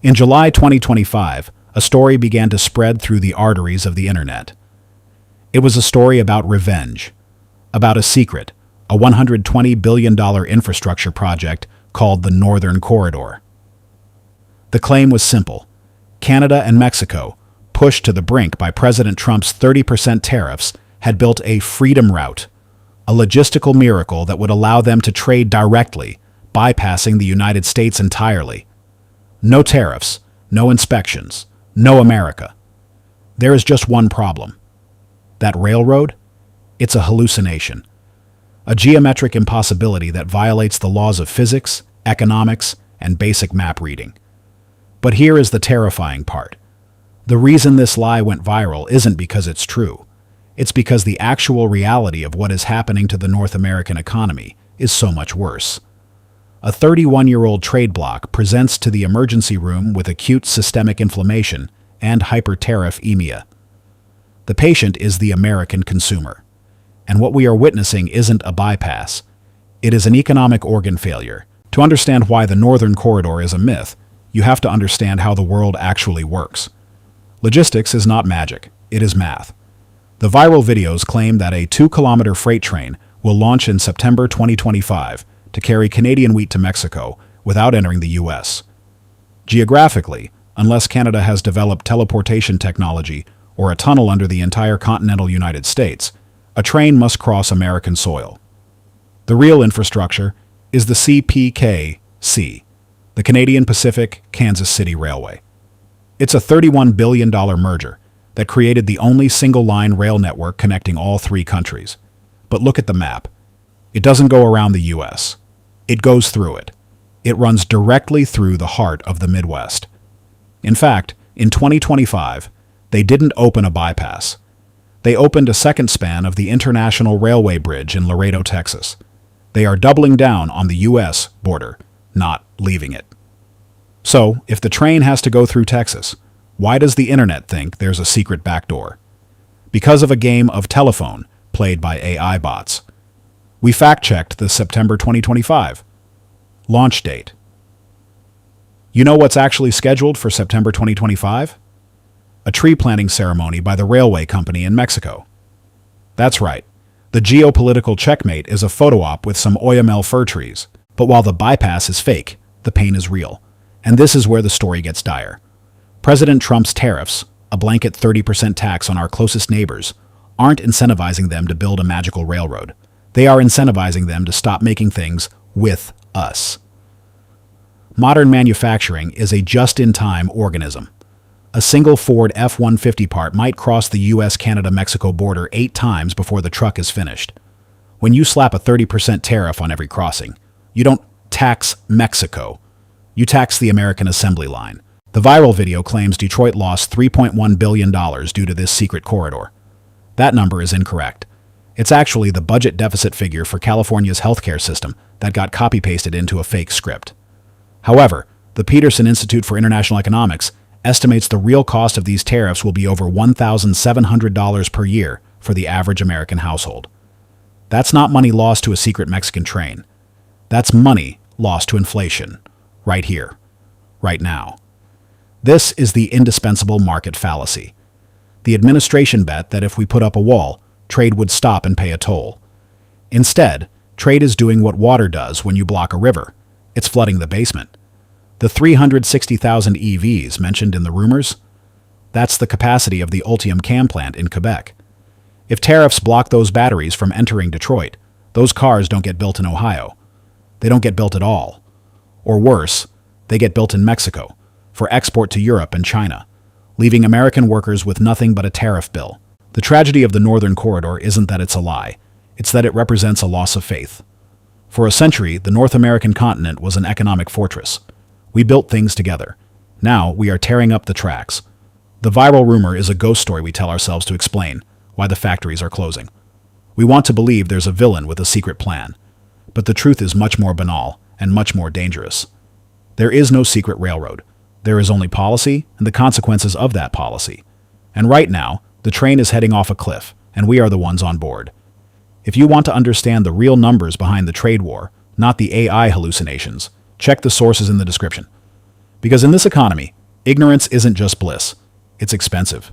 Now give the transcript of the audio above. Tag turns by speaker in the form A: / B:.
A: In July 2025, a story began to spread through the arteries of the internet. It was a story about revenge, about a secret, a $120 billion infrastructure project called the Northern Corridor. The claim was simple. Canada and Mexico, pushed to the brink by President Trump's 30% tariffs, had built a freedom route, a logistical miracle that would allow them to trade directly, bypassing the United States entirely. No tariffs, no inspections, no America. There is just one problem. That railroad? It's a hallucination. A geometric impossibility that violates the laws of physics, economics, and basic map reading. But here is the terrifying part. The reason this lie went viral isn't because it's true. It's because the actual reality of what is happening to the North American economy is so much worse. A 31-year-old trade bloc presents to the emergency room with acute systemic inflammation and hypertariffemia. The patient is the American consumer. And what we are witnessing isn't a bypass. It is an economic organ failure. To understand why the Northern Corridor is a myth, you have to understand how the world actually works. Logistics is not magic, it is math. The viral videos claim that a 2-kilometer freight train will launch in September 2025 to carry Canadian wheat to Mexico without entering the U.S. Geographically, unless Canada has developed teleportation technology or a tunnel under the entire continental United States, a train must cross American soil. The real infrastructure is the CPKC, the Canadian Pacific Kansas City Railway. It's a $31 billion merger that created the only single-line rail network connecting all three countries. But look at the map. It doesn't go around the U.S. It goes through it. It runs directly through the heart of the Midwest. In fact, in 2025, they didn't open a bypass. They opened a second span of the International Railway Bridge in Laredo, Texas. They are doubling down on the U.S. border, not leaving it. So, if the train has to go through Texas, why does the internet think there's a secret backdoor? Because of a game of telephone played by AI bots. We fact-checked the September 2025 launch date. You know what's actually scheduled for September 2025? A tree planting ceremony by the railway company in Mexico. That's right. The geopolitical checkmate is a photo op with some Oyamel fir trees. But while the bypass is fake, the pain is real. And this is where the story gets dire. President Trump's tariffs, a blanket 30% tax on our closest neighbors, aren't incentivizing them to build a magical railroad. They are incentivizing them to stop making things with us. Modern manufacturing is a just-in-time organism. A single Ford F-150 part might cross the US-Canada-Mexico border 8 times before the truck is finished. When you slap a 30% tariff on every crossing, you don't tax Mexico. You tax the American assembly line. The viral video claims Detroit lost $3.1 billion due to this secret corridor. That number is incorrect. It's actually the budget deficit figure for California's healthcare system that got copy-pasted into a fake script. However, the Peterson Institute for International Economics estimates the real cost of these tariffs will be over $1,700 per year for the average American household. That's not money lost to a secret Mexican train. That's money lost to inflation. Right here. Right now. This is the indispensable market fallacy. The administration bet that if we put up a wall, trade would stop and pay a toll. Instead, trade is doing what water does when you block a river. It's flooding the basement. The 360,000 EVs mentioned in the rumors? That's the capacity of the Ultium CAM plant in Quebec. If tariffs block those batteries from entering Detroit, those cars don't get built in Ohio. They don't get built at all. Or worse, they get built in Mexico for export to Europe and China, leaving American workers with nothing but a tariff bill. The tragedy of the Northern Corridor isn't that it's a lie, it's that it represents a loss of faith. For a century, the North American continent was an economic fortress. We built things together. Now we are tearing up the tracks. The viral rumor is a ghost story we tell ourselves to explain why the factories are closing. We want to believe there's a villain with a secret plan. But the truth is much more banal and much more dangerous. There is no secret railroad. There is only policy and the consequences of that policy. And right now, the train is heading off a cliff, and we are the ones on board. If you want to understand the real numbers behind the trade war, not the AI hallucinations, check the sources in the description. Because in this economy, ignorance isn't just bliss, it's expensive.